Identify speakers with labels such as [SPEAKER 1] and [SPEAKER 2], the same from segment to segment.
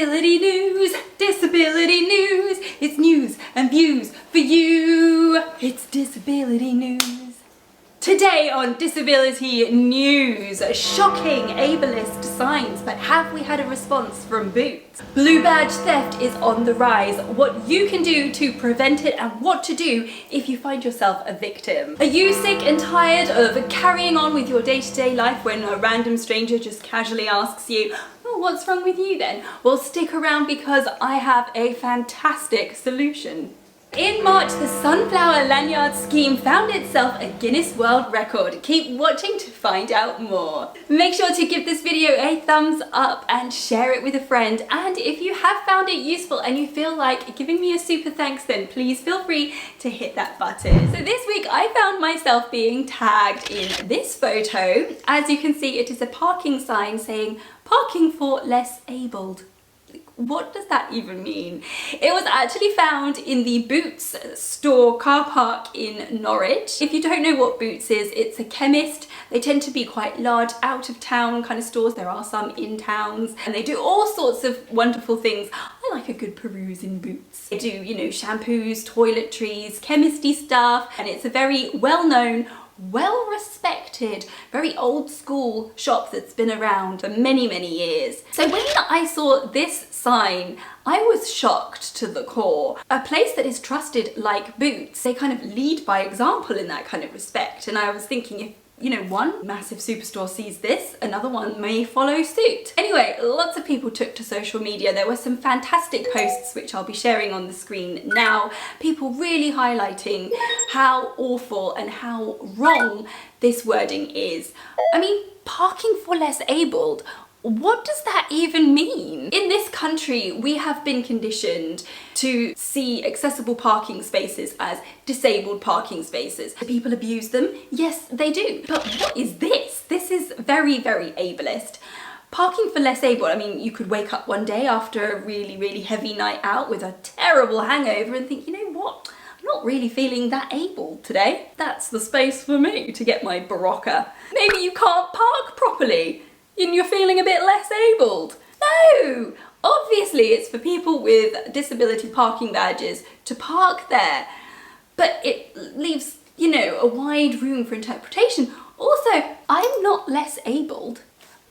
[SPEAKER 1] Disability news, disability news. It's news and views for you. It's disability news. Today on Disability News, shocking ableist signs, but have we had a response from Boots? Blue badge theft is on the rise, what you can do to prevent it and what to do if you find yourself a victim. Are you sick and tired of carrying on with your day-to-day life when a random stranger just casually asks you, oh, what's wrong with you then? Well, stick around because I have a fantastic solution. In March, the sunflower lanyard scheme found itself a Guinness World Record. Keep watching to find out more. Make sure to give this video a thumbs up and share it with a friend. And if you have found it useful and you feel like giving me a super thanks, then please feel free to hit that button. So this week I found myself being tagged in this photo. As you can see, it is a parking sign saying parking for less abled. What does that even mean? It was actually found in the Boots store car park in Norwich. If you don't know what Boots is, it's a chemist. They tend to be quite large out of town kind of stores. There are some in towns and they do all sorts of wonderful things. I like a good peruse in Boots. They do, you know, shampoos, toiletries, chemistry stuff, and it's a very well-known, well-respected, very old school shop that's been around for many, many years. So when I saw this sign, I was shocked to the core. A place that is trusted like Boots, they kind of lead by example in that kind of respect. And I was thinking, if you know, one massive superstore sees this, another one may follow suit. Anyway, lots of people took to social media. There were some fantastic posts which I'll be sharing on the screen now. People really highlighting how awful and how wrong this wording is. I mean, parking for less abled. What does that even mean? In this country, we have been conditioned to see accessible parking spaces as disabled parking spaces. Do people abuse them? Yes, they do. But what is this? This is very, very ableist. Parking for less able, I mean, you could wake up one day after a really, really heavy night out with a terrible hangover and think, you know what? I'm not really feeling that able today. That's the space for me to get my Barocca. Maybe you can't park properly and you're feeling a bit less abled. No! Obviously it's for people with disability parking badges to park there, but it leaves, you know, a wide room for interpretation. Also, I'm not less abled,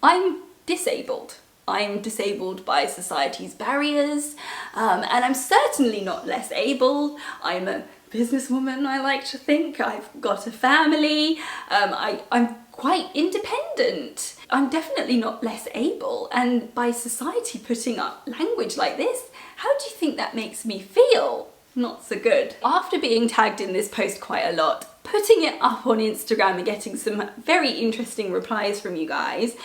[SPEAKER 1] I'm disabled. I'm disabled by society's barriers, and I'm certainly not less able. I'm a businesswoman, I like to think. I've got a family, I'm quite independent. I'm definitely not less able, and by society putting up language like this, how do you think that makes me feel? Not so good. After being tagged in this post quite a lot, putting it up on Instagram and getting some very interesting replies from you guys,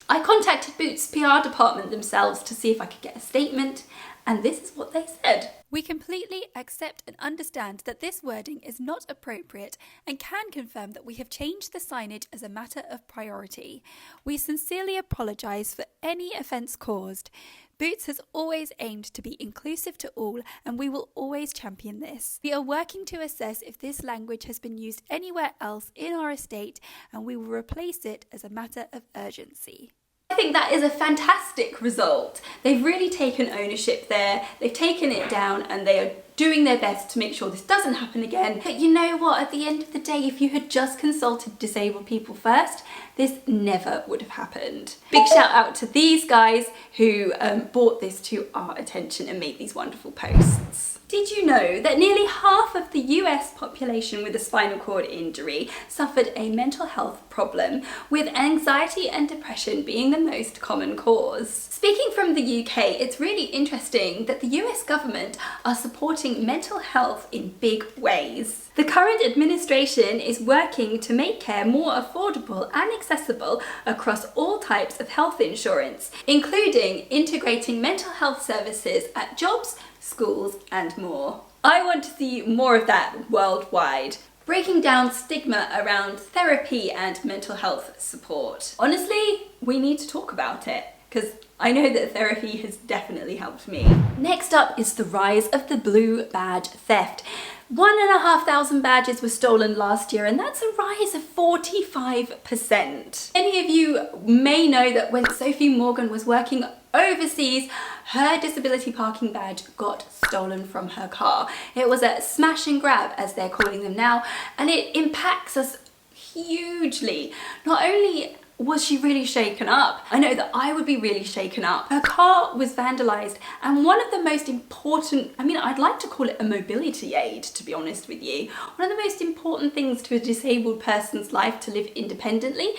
[SPEAKER 1] I contacted Boots' PR department themselves to see if I could get a statement, and this is what they said.
[SPEAKER 2] We completely accept and understand that this wording is not appropriate and can confirm that we have changed the signage as a matter of priority. We sincerely apologise for any offence caused. Boots has always aimed to be inclusive to all, and we will always champion this. We are working to assess if this language has been used anywhere else in our estate, and we will replace it as a matter of urgency.
[SPEAKER 1] I think that is a fantastic result. They've really taken ownership there, they've taken it down, and they are doing their best to make sure this doesn't happen again. But you know what, at the end of the day, if you had just consulted disabled people first, this never would have happened. Big shout out to these guys who brought this to our attention and made these wonderful posts. Did you know that nearly half of the US population with a spinal cord injury suffered a mental health problem, with anxiety and depression being the most common cause? Speaking from the UK, it's really interesting that the US government are supporting mental health in big ways. The current administration is working to make care more affordable and accessible across all types of health insurance, including integrating mental health services at jobs, schools and more. I want to see more of that worldwide. Breaking down stigma around therapy and mental health support. Honestly, we need to talk about it, because I know that therapy has definitely helped me. Next up is the rise of the blue badge theft. 1,500 badges were stolen last year, and that's a rise of 45%. Many of you may know that when Sophie Morgan was working overseas, her disability parking badge got stolen from her car. It was a smash and grab, as they're calling them now, and it impacts us hugely. Not only was she really shaken up, I know that I would be really shaken up. Her car was vandalized, and one of the most important, I'd like to call it a mobility aid, to be honest with you. One of the most important things to a disabled person's life to live independently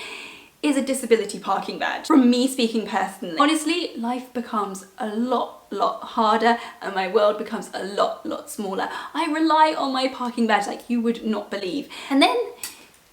[SPEAKER 1] is a disability parking badge. From me speaking personally, honestly, life becomes a lot harder and my world becomes a lot smaller. I rely on my parking badge like you would not believe. And then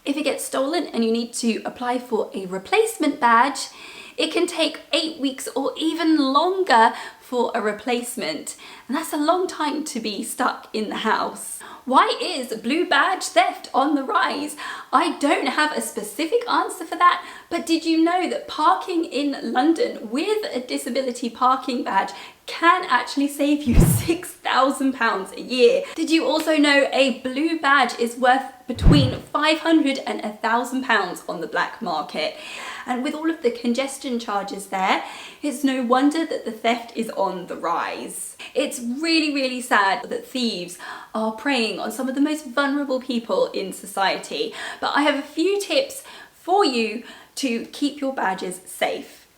[SPEAKER 1] if it gets stolen and you need to apply for a replacement badge, it can take 8 weeks or even longer for a replacement. And that's a long time to be stuck in the house. Why is blue badge theft on the rise? I don't have a specific answer for that, but did you know that parking in London with a disability parking badge can actually save you £6,000 a year? Did you also know a blue badge is worth between £500 and £1,000 on the black market? And with all of the congestion charges there, it's no wonder that the theft is on the rise. It's really sad that thieves are preying on some of the most vulnerable people in society. But I have a few tips for you to keep your badges safe.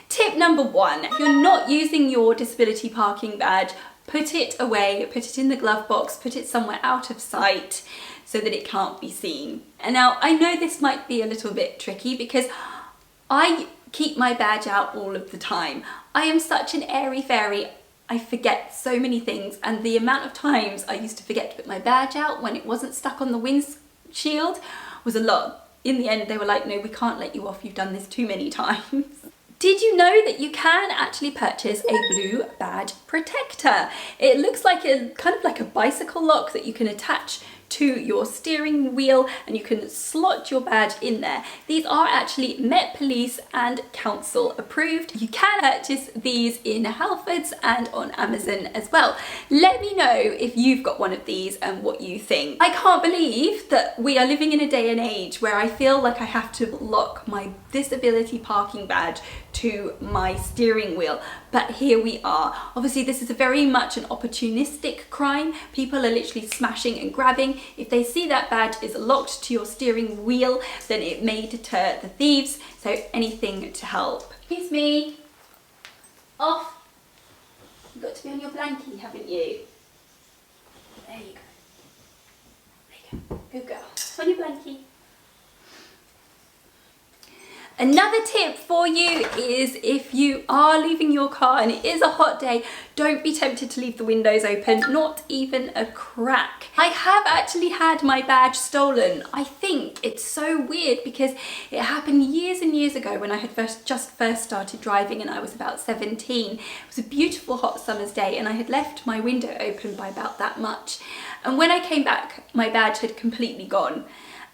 [SPEAKER 1] Tip number 1, if you're not using your disability parking badge, put it away, put it in the glove box, put it somewhere out of sight so that it can't be seen. And now I know this might be a little bit tricky because I keep my badge out all of the time. I am such an airy fairy. I forget so many things, and the amount of times I used to forget to put my badge out when it wasn't stuck on the windshield was a lot. In the end, they were like, no, we can't let you off. You've done this too many times. Did you know that you can actually purchase a blue badge protector? It looks like kind of like a bicycle lock that you can attach to your steering wheel, and you can slot your badge in there. These are actually Met Police and Council approved. You can purchase these in Halfords and on Amazon as well. Let me know if you've got one of these and what you think. I can't believe that we are living in a day and age where I feel like I have to lock my disability parking badge to my steering wheel, but here we are. Obviously this is very much an opportunistic crime. People are literally smashing and grabbing. If they see that badge is locked to your steering wheel, then it may deter the thieves, so anything to help. Excuse me. Off. You've got to be on your blankie, haven't you? There you go. There you go. Good girl. On your blankie. Another tip for you is if you are leaving your car and it is a hot day, don't be tempted to leave the windows open, not even a crack. I have actually had my badge stolen. I think it's so weird because it happened years and years ago when I had just first started driving and I was about 17. It was a beautiful hot summer's day and I had left my window open by about that much. And when I came back, my badge had completely gone.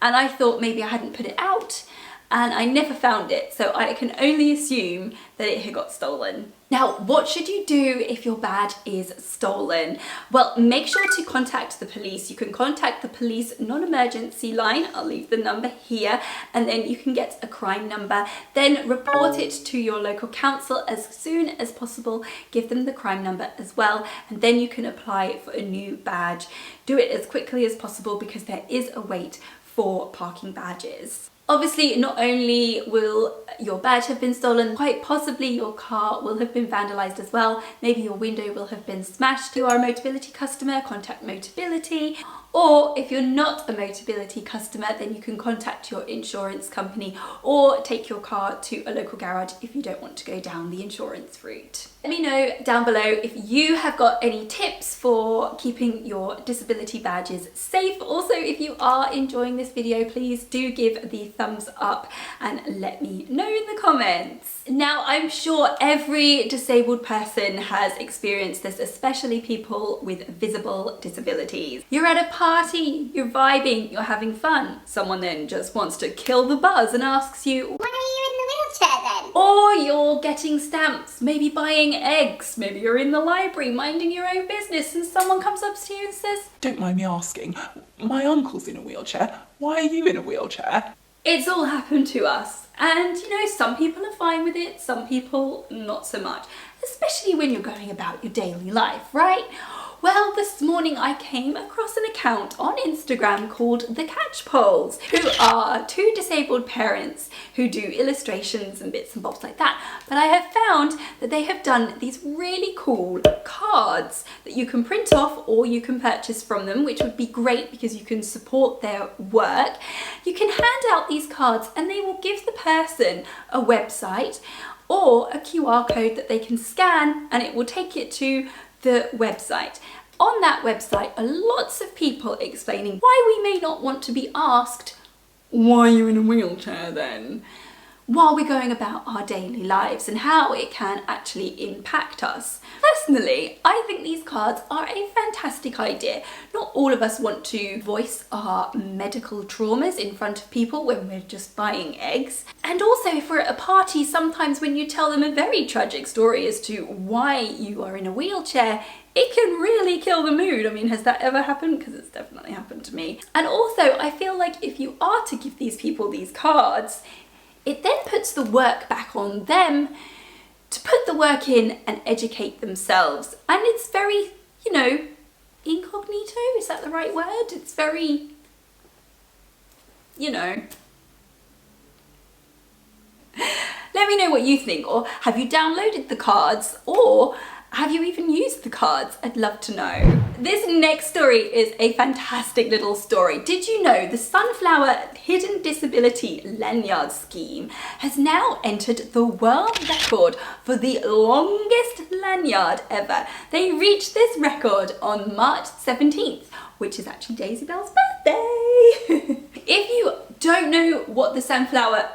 [SPEAKER 1] And I thought maybe I hadn't put it out, and I never found it, so I can only assume that it had got stolen. Now, what should you do if your badge is stolen? Well, make sure to contact the police. You can contact the police non-emergency line. I'll leave the number here, and then you can get a crime number. Then report it to your local council as soon as possible. Give them the crime number as well, and then you can apply for a new badge. Do it as quickly as possible because there is a wait for parking badges. Obviously, not only will your badge have been stolen, quite possibly your car will have been vandalised as well. Maybe your window will have been smashed. If you are a Motability customer, contact Motability. Or if you're not a Motability customer, then you can contact your insurance company or take your car to a local garage if you don't want to go down the insurance route. Let me know down below if you have got any tips for keeping your disability badges safe. Also, if you are enjoying this video, please do give the thumbs up and let me know in the comments. Now, I'm sure every disabled person has experienced this, especially people with visible disabilities. You're at a party, you're vibing, you're having fun. Someone then just wants to kill the buzz and asks you,
[SPEAKER 3] why are you in the wheelchair then?
[SPEAKER 1] Or Or you're getting stamps, maybe buying eggs, maybe you're in the library minding your own business and someone comes up to you and says,
[SPEAKER 3] "Don't mind me asking, my uncle's in a wheelchair. Why are you in a wheelchair?"
[SPEAKER 1] It's all happened to us. And you know, some people are fine with it, some people not so much. Especially when you're going about your daily life, right? Well, this morning I came across an account on Instagram called the Catchpoles, who are two disabled parents who do illustrations and bits and bobs like that. But I have found that they have done these really cool cards that you can print off or you can purchase from them, which would be great because you can support their work. You can hand out these cards and they will give the person a website or a QR code that they can scan and it will take it to the website. On that website are lots of people explaining why we may not want to be asked, "Why are you in a wheelchair then?" while we're going about our daily lives and how it can actually impact us. Personally, I think these cards are a fantastic idea. Not all of us want to voice our medical traumas in front of people when we're just buying eggs. And also if we're at a party, sometimes when you tell them a very tragic story as to why you are in a wheelchair, it can really kill the mood. I mean, has that ever happened? Because it's definitely happened to me. And also, I feel like if you are to give these people these cards, it then puts the work back on them to put the work in and educate themselves. And it's very, you know, incognito, is that the right word? It's very, you know. Let me know what you think, or have you downloaded the cards, or have you even used the cards? I'd love to know. This next story is a fantastic little story. Did you know the Sunflower Hidden Disability Lanyard Scheme has now entered the world record for the longest lanyard ever? They reached this record on March 17th, which is actually Daisy Bell's birthday. If you don't know what the Sunflower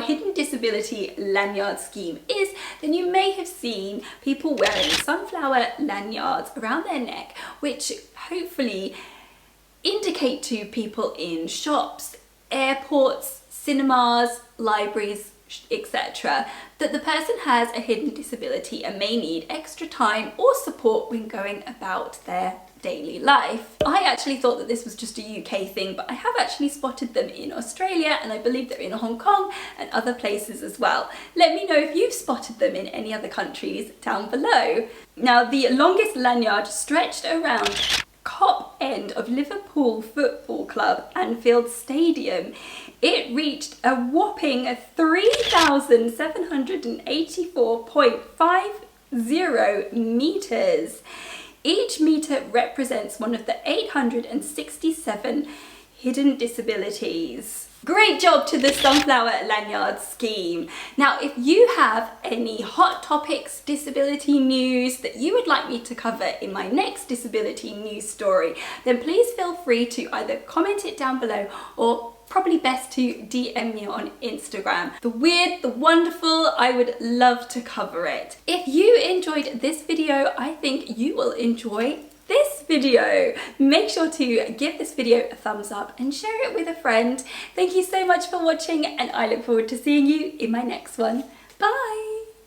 [SPEAKER 1] Hidden Disability Lanyard Scheme is, then you may have seen people wearing sunflower lanyards around their neck, which hopefully indicate to people in shops, airports, cinemas, libraries, etc. that the person has a hidden disability and may need extra time or support when going about their daily life. I actually thought that this was just a UK thing, but I have actually spotted them in Australia and I believe they're in Hong Kong and other places as well. Let me know if you've spotted them in any other countries down below. Now, the longest lanyard stretched around Cop End of Liverpool Football Club, Anfield Stadium. It reached a whopping 3,784.50 metres. Each metre represents one of the 867 hidden disabilities. Great job to the Sunflower Lanyard Scheme. Now, if you have any hot topics, disability news that you would like me to cover in my next disability news story, then please feel free to either comment it down below or probably best to DM me on Instagram. The weird, the wonderful, I would love to cover it. If you enjoyed this video, I think you will enjoy this video. Make sure to give this video a thumbs up and share it with a friend. Thank you so much for watching and I look forward to seeing you in my next one. Bye!